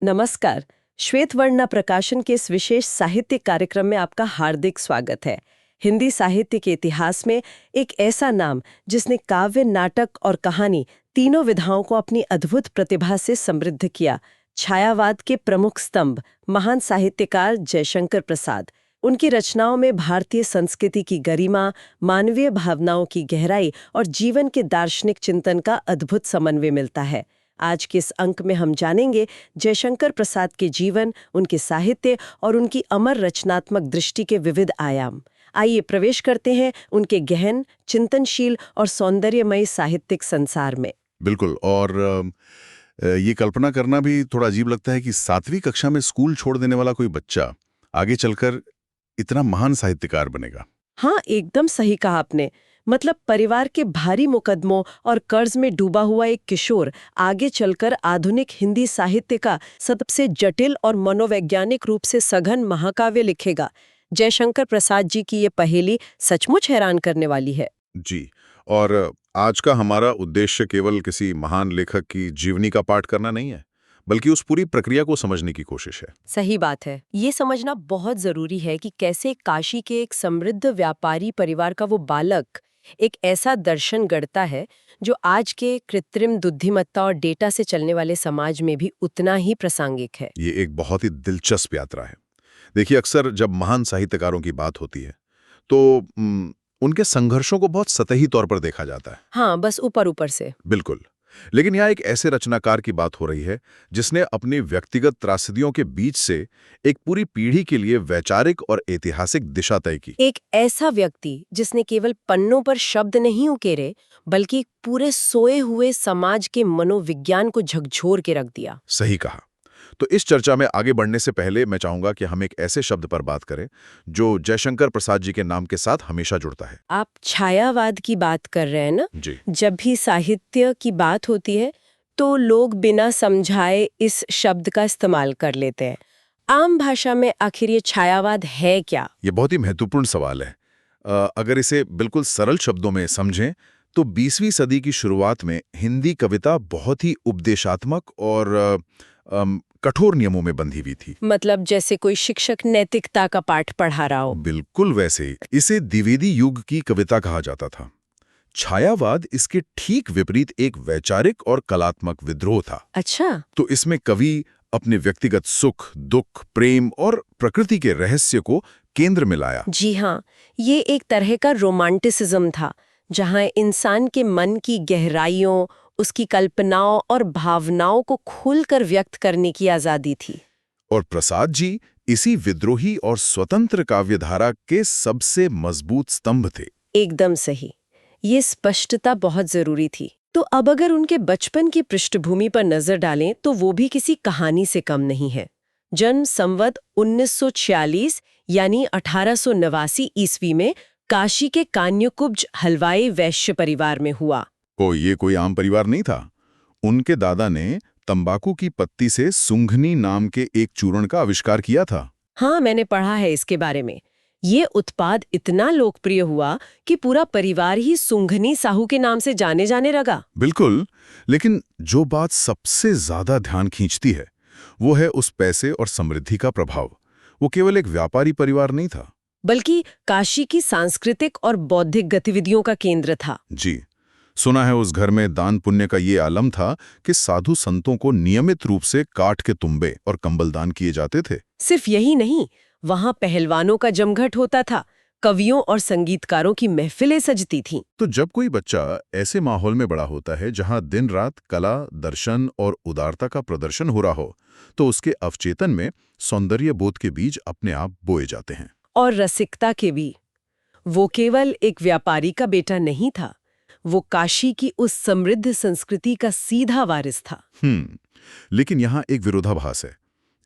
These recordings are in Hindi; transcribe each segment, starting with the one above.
नमस्कार। श्वेतवर्णा प्रकाशन के इस विशेष साहित्य कार्यक्रम में आपका हार्दिक स्वागत है। हिंदी साहित्य के इतिहास में एक ऐसा नाम जिसने काव्य, नाटक और कहानी तीनों विधाओं को अपनी अद्भुत प्रतिभा से समृद्ध किया। छायावाद के प्रमुख स्तंभ महान साहित्यकार जयशंकर प्रसाद। उनकी रचनाओं में भारतीय संस्कृति की गरिमा, मानवीय भावनाओं की गहराई और जीवन के दार्शनिक चिंतन का अद्भुत समन्वय मिलता है। आज के इस अंक में हम जानेंगे जयशंकर प्रसाद के जीवन, उनके साहित्य और उनकी अमर रचनात्मक दृष्टि के विविध आयाम। आइए प्रवेश करते हैं उनके गहन, चिंतनशील और सौंदर्यमय साहित्यिक संसार में। बिल्कुल। और ये कल्पना करना भी थोड़ा अजीब लगता है कि 7वीं कक्षा में स्कूल छोड़ देने वाला कोई बच्चा आगे चलकर इतना महान साहित्यकार बनेगा। हाँ, एकदम सही कहा आपने। मतलब परिवार के भारी मुकदमों और कर्ज में डूबा हुआ एक किशोर आगे चलकर आधुनिक हिंदी साहित्य का सबसे जटिल और मनोवैज्ञानिक रूप से सघन महाकाव्य लिखेगा। जयशंकर प्रसाद जी की ये पहेली सचमुच हैरान करने वाली है। जी। और आज का हमारा उद्देश्य केवल किसी महान लेखक की जीवनी का पाठ करना नहीं है, बल्कि उस पूरी प्रक्रिया को समझने की कोशिश है। सही बात है। ये समझना बहुत जरूरी है कि कैसे काशी के एक समृद्ध व्यापारी परिवार का वो बालक एक ऐसा दर्शन गढ़ता है जो आज के कृत्रिम बुद्धिमत्ता और डेटा से चलने वाले समाज में भी उतना ही प्रासंगिक है। ये एक बहुत ही दिलचस्प यात्रा है। देखिए, अक्सर जब महान साहित्यकारों की बात होती है तो उनके संघर्षों को बहुत सतही तौर पर देखा जाता है। हाँ, बस ऊपर ऊपर से। बिल्कुल। लेकिन यहाँ एक ऐसे रचनाकार की बात हो रही है जिसने अपनी व्यक्तिगत त्रासदियों के बीच से एक पूरी पीढ़ी के लिए वैचारिक और ऐतिहासिक दिशा तय की। एक ऐसा व्यक्ति जिसने केवल पन्नों पर शब्द नहीं उकेरे, बल्कि पूरे सोए हुए समाज के मनोविज्ञान को झकझोर के रख दिया। सही कहा। तो इस चर्चा में आगे बढ़ने से पहले मैं चाहूंगा कि हम एक ऐसे शब्द पर बात करें जो जयशंकर प्रसाद जी के नाम के साथ हमेशा जुड़ता है। आप छायावाद की बात कर रहे हैं ना? जी। जब भी साहित्य की बात होती है तो लोग बिना समझाए इस शब्द का इस्तेमाल कर लेते हैं। आम भाषा में आखिर ये छायावाद है क्या? ये बहुत ही महत्वपूर्ण सवाल है। अगर इसे बिल्कुल सरल शब्दों में समझें तो 20वीं सदी की शुरुआत में हिंदी कविता बहुत ही उपदेशात्मक और कठोर नियमों में बंधी हुई थी। मतलब जैसे कोई शिक्षक नैतिकता का पाठ पढ़ा रहा हो। बिल्कुल वैसे ही। इसे द्विवेदी युग की कविता कहा जाता था। छायावाद इसके ठीक विपरीत एक वैचारिक और कलात्मक विद्रोह था। अच्छा। तो इसमें कवि अपने व्यक्तिगत सुख, दुख, प्रेम और प्रकृति के रहस्य को केंद्र में लाया। जी हाँ, ये एक तरह का रोमांटिसिज्म था जहाँ इंसान के मन की गहराइयों, उसकी कल्पनाओं और भावनाओं को खुलकर व्यक्त करने की आजादी थी। और प्रसाद जी इसी विद्रोही और स्वतंत्र काव्यधारा के सबसे मजबूत स्तंभ थे। एकदम सही। ये स्पष्टता बहुत जरूरी थी। तो अब अगर उनके बचपन की पृष्ठभूमि पर नजर डालें तो वो भी किसी कहानी से कम नहीं है। जन्म संवत 1946 यानी 1889 ईस्वी में काशी के कान्यकुब्ज हलवाई वैश्य परिवार में हुआ। ये कोई आम परिवार नहीं था। उनके दादा ने तंबाकू की पत्ती से सुंघनी नाम के एक चूर्ण का आविष्कार किया था। हाँ, मैंने पढ़ा है इसके बारे में। ये उत्पाद इतना लोकप्रिय हुआ कि पूरा परिवार ही सुंघनी साहू के नाम से जाने लगा। बिल्कुल। लेकिन जो बात सबसे ज्यादा ध्यान खींचती है वो है उस पैसे और समृद्धि का प्रभाव। वो केवल एक व्यापारी परिवार नहीं था, बल्कि काशी की सांस्कृतिक और बौद्धिक गतिविधियों का केंद्र था। जी। सुना है उस घर में दान पुण्य का ये आलम था कि साधु संतों को नियमित रूप से काठ के तुम्बे और कंबल दान किए जाते थे। सिर्फ यही नहीं, वहां पहलवानों का जमघट होता था, कवियों और संगीतकारों की महफिलें सजती थीं। तो जब कोई बच्चा ऐसे माहौल में बड़ा होता है जहां दिन रात कला, दर्शन और उदारता का प्रदर्शन हो रहा हो, तो उसके अवचेतन में सौंदर्य बोध के बीज अपने आप बोए जाते हैं। और रसिकता के भी। वो केवल एक व्यापारी का बेटा नहीं था, वो काशी की उस समृद्ध संस्कृति का सीधा वारिस था। लेकिन यहाँ एक विरोधाभास है।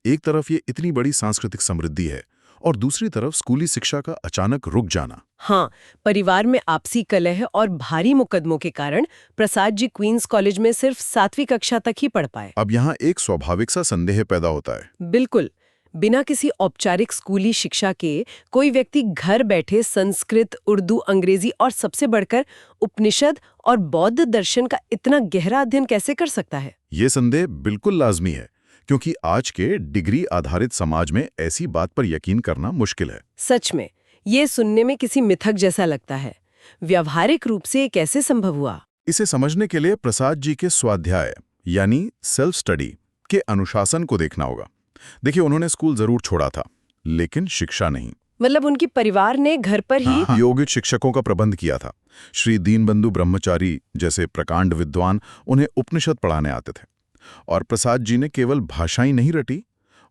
एक तरफ ये इतनी बड़ी सांस्कृतिक समृद्धि है और दूसरी तरफ स्कूली शिक्षा का अचानक रुक जाना। हाँ, परिवार में आपसी कलह और भारी मुकदमों के कारण प्रसाद जी क्वींस कॉलेज में सिर्फ 7वीं कक्षा तक ही पढ़ पाए। अब यहाँ एक स्वाभाविक सा संदेह पैदा होता है। बिल्कुल। बिना किसी औपचारिक स्कूली शिक्षा के कोई व्यक्ति घर बैठे संस्कृत, उर्दू, अंग्रेजी और सबसे बढ़कर उपनिषद और बौद्ध दर्शन का इतना गहरा अध्ययन कैसे कर सकता है? ये संदेह बिल्कुल लाजमी है, क्योंकि आज के डिग्री आधारित समाज में ऐसी बात पर यकीन करना मुश्किल है। सच में, ये सुनने में किसी मिथक जैसा लगता है। व्यावहारिक रूप से ये कैसे संभव हुआ? इसे समझने के लिए प्रसाद जी के स्वाध्याय यानी सेल्फ स्टडी के अनुशासन को देखना होगा। देखिए, उन्होंने स्कूल जरूर छोड़ा था, लेकिन शिक्षा नहीं। मतलब उनके परिवार ने घर पर ही योगिक शिक्षकों का प्रबंध किया था। श्री दीनबंधु ब्रह्मचारी जैसे प्रकांड विद्वान उन्हें उपनिषद पढ़ाने आते थे। और प्रसाद जी ने केवल भाषा ही नहीं रटी,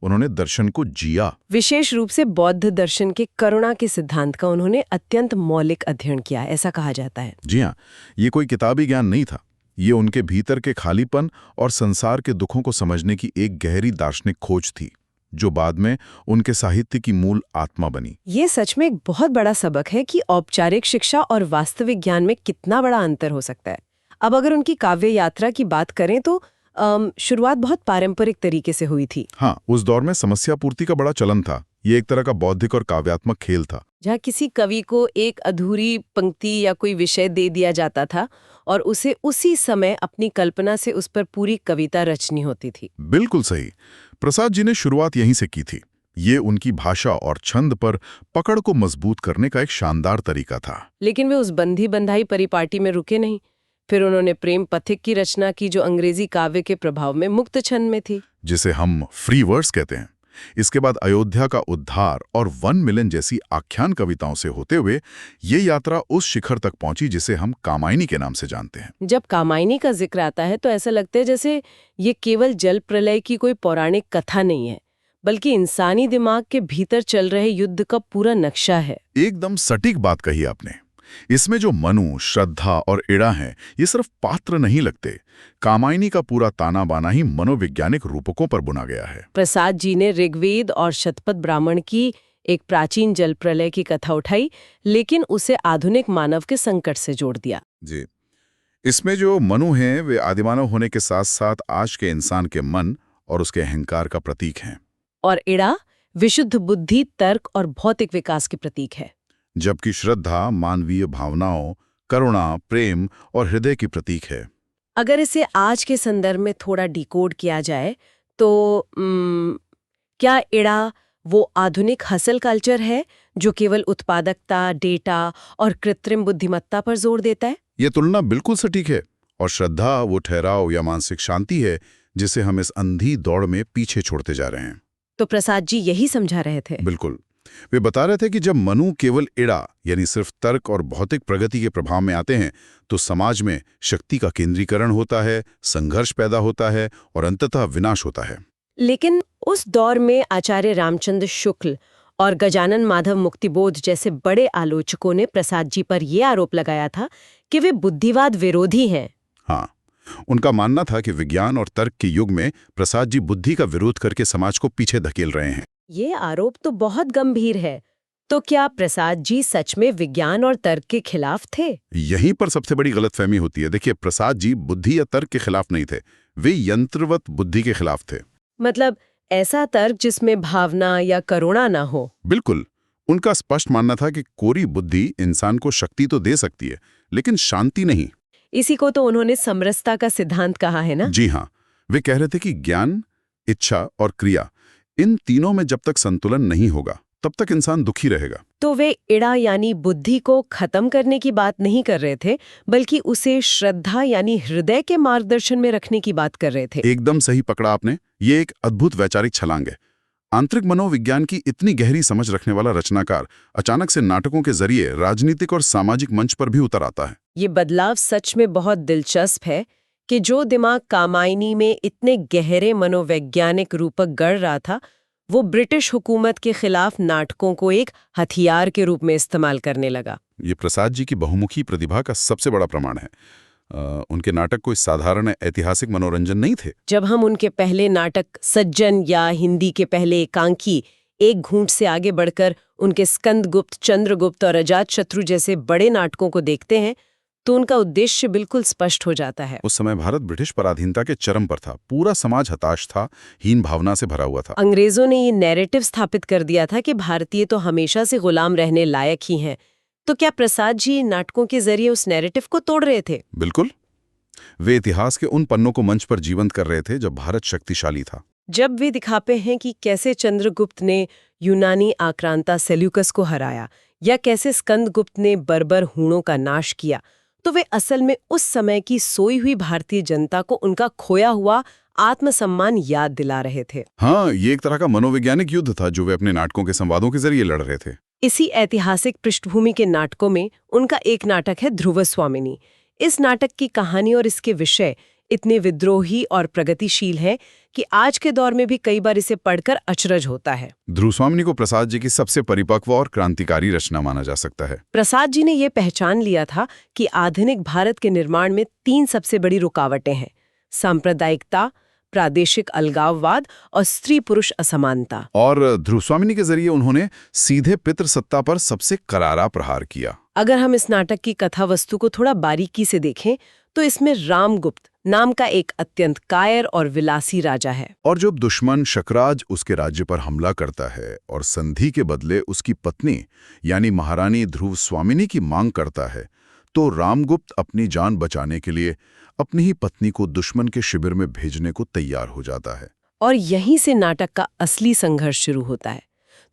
उन्होंने दर्शन को जिया। विशेष रूप से बौद्ध दर्शन के करुणा के सिद्धांत का उन्होंने अत्यंत मौलिक अध्ययन किया, ऐसा कहा जाता है। जी हाँ, ये कोई किताबी ज्ञान नहीं था, ये उनके भीतर के खालीपन और संसार के दुखों को समझने की एक गहरी दार्शनिक खोज थी, जो बाद में उनके साहित्य की मूल आत्मा बनी। ये सच में एक बहुत बड़ा सबक है कि औपचारिक शिक्षा और वास्तविक ज्ञान में कितना बड़ा अंतर हो सकता है। अब अगर उनकी काव्य यात्रा की बात करें तो शुरुआत बहुत पारंपरिक तरीके से हुई थी। हाँ, उस दौर में समस्या पूर्ति का बड़ा चलन था। ये एक तरह का बौद्धिक और काव्यात्मक खेल था, जहाँ किसी कवि को एक अधूरी पंक्ति या कोई विषय दे दिया जाता था और उसे उसी समय अपनी कल्पना से उस पर पूरी कविता रचनी होती थी। बिल्कुल सही। प्रसाद जी ने शुरुआत यहीं से की थी। ये उनकी भाषा और छंद पर पकड़ को मजबूत करने का एक शानदार तरीका था। लेकिन वे उस बंधी बंधाई परिपाटी में रुके नहीं। फिर उन्होंने प्रेम पथिक की रचना की, जो अंग्रेजी काव्य के प्रभाव में मुक्त छंद में थी, जिसे हम फ्री वर्स कहते हैं। इसके बाद अयोध्या का उद्धार और वन मिलन जैसी आख्यान कविताओं से होते हुए ये यात्रा उस शिखर तक पहुंची जिसे हम कामायनी के नाम से जानते हैं। जब कामायनी का जिक्र आता है तो ऐसा लगता है जैसे ये केवल जल प्रलय की कोई पौराणिक कथा नहीं है, बल्कि इंसानी दिमाग के भीतर चल रहे युद्ध का पूरा नक्शा है। एकदम सटीक बात कही आपने। इसमें जो मनु, श्रद्धा और इड़ा हैं, ये सिर्फ पात्र नहीं लगते। कामायनी का पूरा ताना बाना ही मनोवैज्ञानिक रूपकों पर बुना गया है। प्रसाद जी ने ऋग्वेद और शतपथ ब्राह्मण की एक प्राचीन जल प्रलय की कथा उठाई, लेकिन उसे आधुनिक मानव के संकट से जोड़ दिया। जी, इसमें जो मनु हैं वे आदिमानव होने के साथ साथ आज के इंसान के मन और उसके अहंकार का प्रतीक हैं। और इड़ा विशुद्ध बुद्धि, तर्क और भौतिक विकास के प्रतीक है। जबकि श्रद्धा मानवीय भावनाओं, करुणा, प्रेम और हृदय की प्रतीक है। अगर इसे आज के संदर्भ में थोड़ा डिकोड किया जाए तो क्या इड़ा वो आधुनिक हसल कल्चर है जो केवल उत्पादकता, डेटा और कृत्रिम बुद्धिमत्ता पर जोर देता है? ये तुलना बिल्कुल सटीक है। और श्रद्धा वो ठहराव या मानसिक शांति है जिसे हम इस अंधी दौड़ में पीछे छोड़ते जा रहे हैं। तो प्रसाद जी यही समझा रहे थे। बिल्कुल। वे बता रहे थे कि जब मनु केवल इड़ा यानी सिर्फ तर्क और भौतिक प्रगति के प्रभाव में आते हैं तो समाज में शक्ति का केंद्रीकरण होता है, संघर्ष पैदा होता है और अंततः विनाश होता है। लेकिन उस दौर में आचार्य रामचंद्र शुक्ल और गजानन माधव मुक्तिबोध जैसे बड़े आलोचकों ने प्रसाद जी पर यह आरोप लगाया था कि वे बुद्धिवाद विरोधी हैं। हाँ, उनका मानना था कि विज्ञान और तर्क के युग में प्रसाद जी बुद्धि का विरोध करके समाज को पीछे धकेल रहे हैं। ये आरोप तो बहुत गंभीर है। तो क्या प्रसाद जी सच में विज्ञान और तर्क के खिलाफ थे? यहीं पर सबसे बड़ी गलतफहमी होती है। देखिए, प्रसाद जी बुद्धि या तर्क के खिलाफ नहीं थे, वे यंत्रवत बुद्धि के खिलाफ थे। मतलब ऐसा तर्क जिसमें भावना या करुणा ना हो। बिल्कुल। उनका स्पष्ट मानना था कि कोरी बुद्धि इंसान को शक्ति तो दे सकती है, लेकिन शांति नहीं। इसी को तो उन्होंने समरसता का सिद्धांत कहा है ना? जी हाँ, वे कह रहे थे कि ज्ञान, इच्छा और क्रिया, इन तीनों में जब तक संतुलन नहीं होगा तब तक इंसान दुखी रहेगा। तो वे इड़ा यानी बुद्धि को खत्म करने की बात नहीं कर रहे थे, बल्कि उसे श्रद्धा यानी हृदय के मार्गदर्शन में रखने की बात कर रहे थे। एकदम सही पकड़ा आपने। ये एक अद्भुत वैचारिक छलांग है। आंतरिक मनोविज्ञान की इतनी गहरी समझ रखने वाला रचनाकार अचानक से नाटकों के जरिए राजनीतिक और सामाजिक मंच पर भी उतर आता है। ये बदलाव सच में बहुत दिलचस्प है कि जो दिमाग कामायनी में इतने गहरे मनोवैज्ञानिक रूपक गढ़ रहा था, वो ब्रिटिश हुकूमत के खिलाफ नाटकों को एक हथियार के रूप में इस्तेमाल करने लगा। ये प्रसाद जी की बहुमुखी प्रतिभा का सबसे बड़ा प्रमाण है। उनके नाटक कोई साधारण ऐतिहासिक मनोरंजन नहीं थे। जब हम उनके पहले नाटक सज्जन या हिंदी के पहले एकांकी एक घूंट से आगे बढ़कर उनके स्कंदगुप्त, चंद्रगुप्त और अजातशत्रु जैसे बड़े नाटकों को देखते हैं तो उनका उद्देश्य बिल्कुल स्पष्ट हो जाता है। उस समय भारत ब्रिटिश पराधीनता के चरम पर था। पूरा समाज हताश था, हीन भावना से भरा हुआ था। अंग्रेजों ने ये नैरेटिव स्थापित कर दिया था कि भारतीय तो हमेशा से गुलाम रहने लायक ही हैं। तो क्या प्रसाद जी नाटकों के जरिए उस नैरेटिव को तोड़ रहे थे? बिल्कुल। वे इतिहास के उन पन्नों को मंच पर जीवंत कर रहे थे जब भारत शक्तिशाली था। जब वे दिखाते हैं कि कैसे चंद्रगुप्त ने यूनानी आक्रांता सेल्यूकस को हराया या कैसे स्कंदगुप्त ने बर्बर हूणों का नाश किया, तो वे असल में उस समय की सोई हुई भारतीय जनता को उनका खोया हुआ आत्मसम्मान याद दिला रहे थे। हाँ, ये एक तरह का मनोवैज्ञानिक युद्ध था जो वे अपने नाटकों के संवादों के जरिए लड़ रहे थे। इसी ऐतिहासिक पृष्ठभूमि के नाटकों में उनका एक नाटक है ध्रुव स्वामिनी। इस नाटक की कहानी और इसके विषय इतने विद्रोही और प्रगतिशील हैं कि आज के दौर में भी कई बार इसे पढ़कर अचरज होता है। ध्रुव स्वामिनी को प्रसाद जी की सबसे परिपक्व और क्रांतिकारी रचना माना जा सकता है। प्रसाद जी ने यह पहचान लिया था कि आधुनिक भारत के निर्माण में 3 सबसे बड़ी रुकावटें हैं: सांप्रदायिकता, प्रादेशिक अलगाववाद और स्त्री पुरुष असमानता। और ध्रुव स्वामिनी के जरिए उन्होंने सीधे पितृसत्ता पर सबसे करारा प्रहार किया। अगर हम इस नाटक की कथा वस्तु को थोड़ा बारीकी से देखें तो इसमें रामगुप्त नाम का एक अत्यंत कायर और विलासी राजा है। और जब दुश्मन शकराज उसके राज्य पर हमला करता है और संधि के बदले उसकी पत्नी यानी महारानी ध्रुव स्वामिनी की मांग करता है, तो रामगुप्त अपनी जान बचाने के लिए अपनी ही पत्नी को दुश्मन के शिविर में भेजने को तैयार हो जाता है। और यहीं से नाटक का असली संघर्ष शुरू होता है।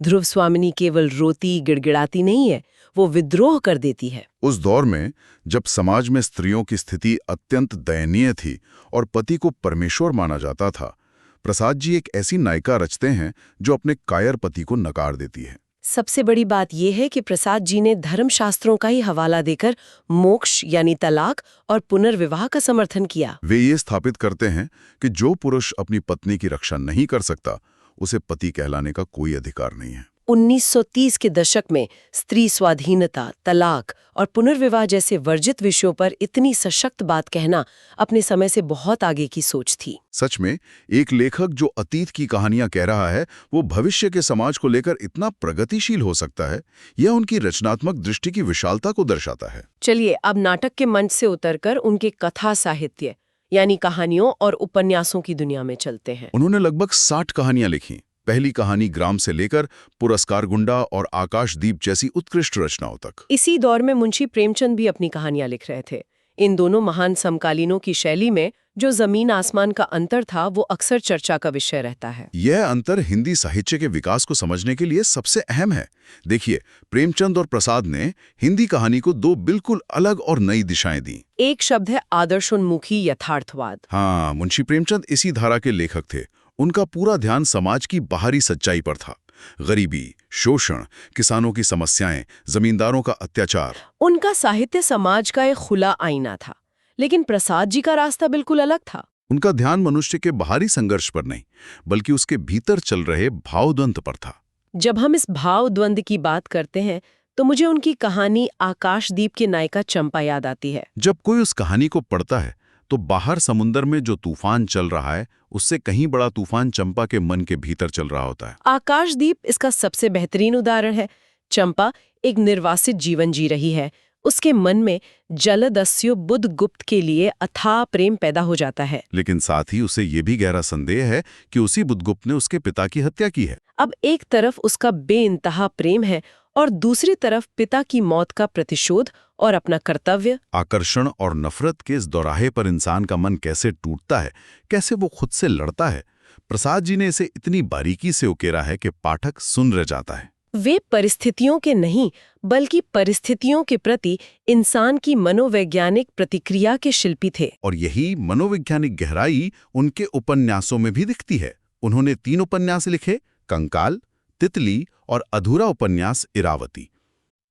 ध्रुव स्वामिनी केवल रोती गिड़गिड़ाती नहीं है, वो विद्रोह कर देती है। उस दौर में जब समाज में स्त्रियों की स्थिति अत्यंत दयनीय थी और पति को परमेश्वर माना जाता था, प्रसाद जी एक ऐसी नायिका रचते हैं जो अपने कायर पति को नकार देती है। सबसे बड़ी बात यह है कि प्रसाद जी ने धर्मशास्त्रों का ही हवाला देकर मोक्ष यानी तलाक और पुनर्विवाह का समर्थन किया। वे ये स्थापित करते हैं कि जो पुरुष अपनी पत्नी की रक्षा नहीं कर सकता, उसे पति कहलाने का कोई अधिकार नहीं है। 1930 के दशक में स्त्री स्वाधीनता, तलाक और पुनर्विवाह जैसे वर्जित विषयों पर इतनी सशक्त बात कहना अपने समय से बहुत आगे की सोच थी। सच में एक लेखक जो अतीत की कहानियां कह रहा है, वो भविष्य के समाज को लेकर इतना प्रगतिशील हो सकता है, यह उनकी रचनात्मक दृष्टि की विशालता को दर्शाता है। चलिए अब नाटक के मंच से उतरकर उनके कथा साहित्य यानी कहानियों और उपन्यासों की दुनिया में चलते हैं। उन्होंने लगभग 60 कहानियां लिखी। पहली कहानी ग्राम से लेकर पुरस्कार गुंडा और आकाशदीप जैसी उत्कृष्ट रचनाओं तक। इसी दौर में मुंशी प्रेमचंद भी अपनी कहानियां लिख रहे थे। इन दोनों महान समकालीनों की शैली में जो जमीन आसमान का अंतर था, वो अक्सर चर्चा का विषय रहता है। यह अंतर हिंदी साहित्य के विकास को समझने के लिए सबसे अहम है। देखिए, प्रेमचंद और प्रसाद ने हिंदी कहानी को 2 बिल्कुल अलग और नई दिशाएं दी। एक शब्द है आदर्शोन्मुखी यथार्थवाद। हाँ, मुंशी प्रेमचंद इसी धारा के लेखक थे। उनका पूरा ध्यान समाज की बाहरी सच्चाई पर था। गरीबी, शोषण, किसानों की समस्याएं, जमींदारों का अत्याचार। उनका साहित्य समाज का एक खुला आईना था। लेकिन प्रसाद जी का रास्ता बिल्कुल अलग था। उनका ध्यान मनुष्य के बाहरी संघर्ष पर नहीं, बल्कि उसके भीतर चल रहे भावद्वंद पर था। जब हम इस भावद्वंद की बात करते हैं तो मुझे उनकी कहानी आकाशदीप की नायिका चंपा याद आती है। जब कोई उस कहानी को पढ़ता है तो बाहर समुद्र में जो तूफान चल रहा है, उससे कहीं बड़ा तूफान चंपा के मन के भीतर चल रहा होता है। आकाशदीप इसका सबसे बेहतरीन उदाहरण है। चंपा एक निर्वासित जीवन जी रही है। उसके मन में जलदस्यु बुधगुप्त के लिए अथाह प्रेम पैदा हो जाता है। लेकिन साथ ही उसे ये भी गहरा संदेह है कि उसी बुधगुप्त ने उसके पिता की हत्या की है। अब एक तरफ उसका बेइंतहा प्रेम है और दूसरी तरफ पिता की मौत का प्रतिशोध और अपना कर्तव्य। आकर्षण और नफरत के इस दोराहे पर इंसान का मन कैसे टूटता है, कैसे वो खुद से लड़ता है, प्रसाद जी ने इसे इतनी बारीकी से उकेरा है कि पाठक सुन रह जाता है। वे परिस्थितियों के नहीं, बल्कि परिस्थितियों के प्रति इंसान की मनोवैज्ञानिक प्रतिक्रिया के शिल्पी थे। और यही मनोवैज्ञानिक गहराई उनके उपन्यासों में भी दिखती है। उन्होंने 3 उपन्यास लिखे, कंकाल, तितली और अधूरा उपन्यास इरावती।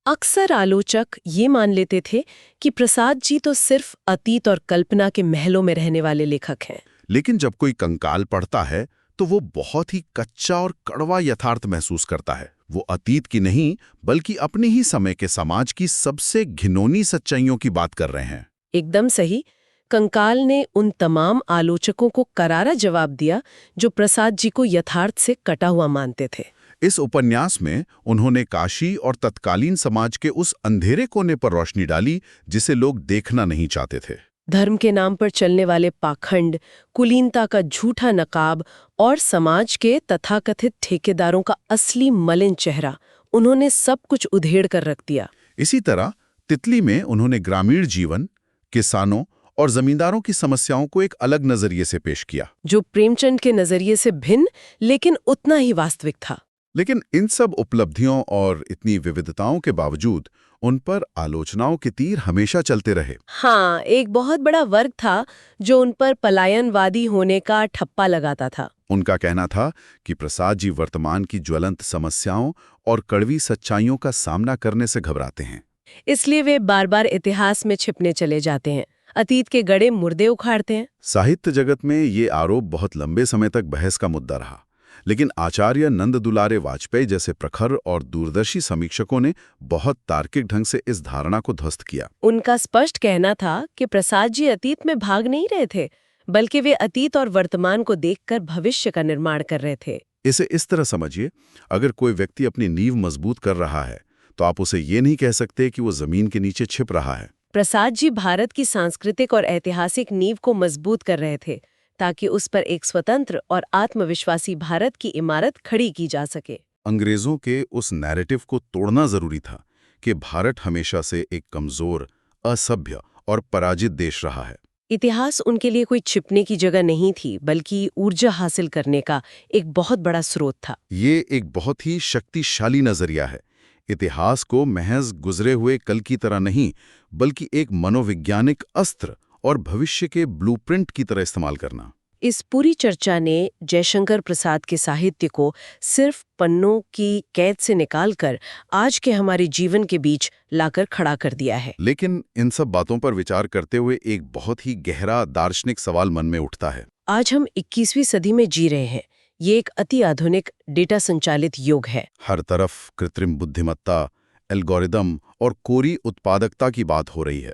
अक्सर आलोचक ये मान लेते थे कि प्रसाद जी तो सिर्फ अतीत और कल्पना के महलों में रहने वाले लेखक हैं। लेकिन जब कोई कंकाल पढ़ता है तो वो बहुत ही कच्चा और कड़वा यथार्थ महसूस करता है। वो अतीत की नहीं, बल्कि अपने ही समय के समाज की सबसे घिनौनी सच्चाइयों की बात कर रहे हैं। एकदम सही। कंकाल ने उन तमाम आलोचकों को करारा जवाब दिया जो प्रसाद जी को यथार्थ से कटा हुआ मानते थे। इस उपन्यास में उन्होंने काशी और तत्कालीन समाज के उस अंधेरे कोने पर रोशनी डाली जिसे लोग देखना नहीं चाहते थे। धर्म के नाम पर चलने वाले पाखंड, कुलीनता का झूठा नकाब और समाज के तथाकथित ठेकेदारों का असली मलिन चेहरा, उन्होंने सब कुछ उधेड़ कर रख दिया। इसी तरह तितली में उन्होंने ग्रामीण जीवन, किसानों और जमींदारों की समस्याओं को एक अलग नजरिए से पेश किया। जो प्रेमचंद के नजरिए से भिन्न लेकिन उतना ही वास्तविक था। लेकिन इन सब उपलब्धियों और इतनी विविधताओं के बावजूद उन पर आलोचनाओं के तीर हमेशा चलते रहे। हाँ, एक बहुत बड़ा वर्ग था जो उन पर पलायनवादी होने का ठप्पा लगाता था। उनका कहना था कि प्रसाद जी वर्तमान की ज्वलंत समस्याओं और कड़वी सच्चाइयों का सामना करने से घबराते हैं। इसलिए वे बार बार इतिहास में छिपने चले जाते हैं, अतीत के गड़े मुर्दे उखाड़ते हैं। साहित्य जगत में ये आरोप बहुत लंबे समय तक बहस का मुद्दा रहा, लेकिन आचार्य नंद दुलारे वाजपेयी जैसे प्रखर और दूरदर्शी समीक्षकों ने बहुत तार्किक ढंग से इस धारणा को ध्वस्त किया। उनका स्पष्ट कहना था कि प्रसाद जी अतीत में भाग नहीं रहे थे, बल्कि वे अतीत और वर्तमान को देखकर भविष्य का निर्माण कर रहे थे। इसे इस तरह समझिए, अगर कोई व्यक्ति अपनी नींव मजबूत कर रहा है तो आप उसे ये नहीं कह सकते कि वो जमीन के नीचे छिप रहा है। प्रसाद जी भारत की सांस्कृतिक और ऐतिहासिक नींव को मजबूत कर रहे थे ताकि उस पर एक स्वतंत्र और आत्मविश्वासी भारत की इमारत खड़ी की जा सके। अंग्रेजों के उस नैरेटिव को तोड़ना जरूरी था कि भारत हमेशा से एक कमजोर, असभ्य और पराजित देश रहा है। इतिहास उनके लिए कोई छिपने की जगह नहीं थी, बल्कि ऊर्जा हासिल करने का एक बहुत बड़ा स्रोत था। ये एक बहुत ही शक्तिशाली नजरिया है। इतिहास को महज गुजरे हुए कल की तरह नहीं, बल्कि एक मनोवैज्ञानिक अस्त्र और भविष्य के ब्लूप्रिंट की तरह इस्तेमाल करना। इस पूरी चर्चा ने जयशंकर प्रसाद के साहित्य को सिर्फ पन्नों की कैद से निकालकर आज के हमारे जीवन के बीच लाकर खड़ा कर दिया है। लेकिन इन सब बातों पर विचार करते हुए एक बहुत ही गहरा दार्शनिक सवाल मन में उठता है। आज हम 21वीं सदी में जी रहे हैं। ये एक अति आधुनिक डेटा संचालित युग है। हर तरफ कृत्रिम बुद्धिमत्ता, एल्गोरिदम और कोरी उत्पादकता की बात हो रही है।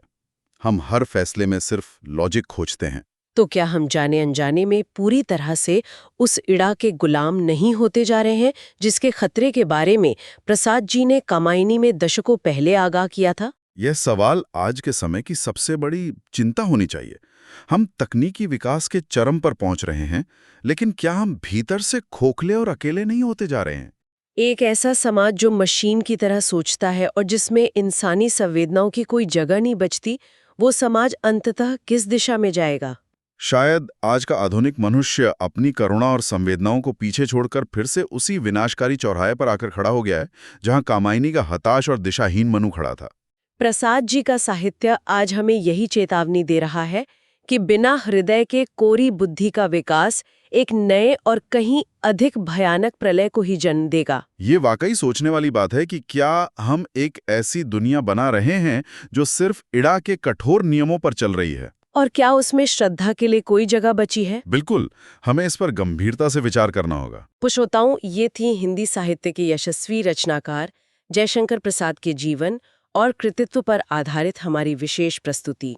हम हर फैसले में सिर्फ लॉजिक खोजते हैं। तो क्या हम जाने अनजाने में पूरी तरह से उस इड़ा के गुलाम नहीं होते जा रहे हैं जिसके खतरे के बारे में प्रसाद जी ने कामायनी में दशकों पहले आगाह किया था? यह सवाल आज के समय की सबसे बड़ी चिंता होनी चाहिए। हम तकनीकी विकास के चरम पर पहुंच रहे हैं, लेकिन क्या हम भीतर से खोखले और अकेले नहीं होते जा रहे हैं? एक ऐसा समाज जो मशीन की तरह सोचता है और जिसमें इंसानी संवेदनाओं की कोई जगह नहीं बचती, वो समाज अंततः किस दिशा में जाएगा? शायद आज का आधुनिक मनुष्य अपनी करुणा और संवेदनाओं को पीछे छोड़कर फिर से उसी विनाशकारी चौराहे पर आकर खड़ा हो गया है, जहां कामायनी का हताश और दिशाहीन मनु खड़ा था। प्रसाद जी का साहित्य आज हमें यही चेतावनी दे रहा है कि बिना हृदय के कोरी बुद्धि का विकास एक नए और कहीं अधिक भयानक प्रलय को ही जन्म देगा। ये वाकई सोचने वाली बात है कि क्या हम एक ऐसी दुनिया बना रहे हैं जो सिर्फ इड़ा के कठोर नियमों पर चल रही है? और क्या उसमें श्रद्धा के लिए कोई जगह बची है? बिल्कुल, हमें इस पर गंभीरता से विचार करना होगा। पुरुषोत्ताओं, ये थी हिंदी साहित्य के यशस्वी रचनाकार जयशंकर प्रसाद के जीवन और कृतित्व पर आधारित हमारी विशेष प्रस्तुति।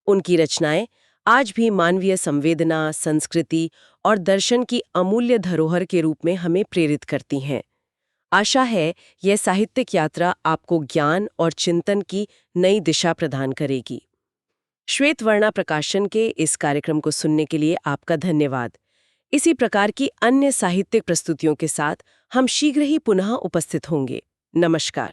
उनकी रचनाएं आज भी मानवीय संवेदना, संस्कृति और दर्शन की अमूल्य धरोहर के रूप में हमें प्रेरित करती हैं। आशा है यह साहित्यिक यात्रा आपको ज्ञान और चिंतन की नई दिशा प्रदान करेगी। श्वेतवर्णा प्रकाशन के इस कार्यक्रम को सुनने के लिए आपका धन्यवाद। इसी प्रकार की अन्य साहित्यिक प्रस्तुतियों के साथ हम शीघ्र ही पुनः उपस्थित होंगे। नमस्कार।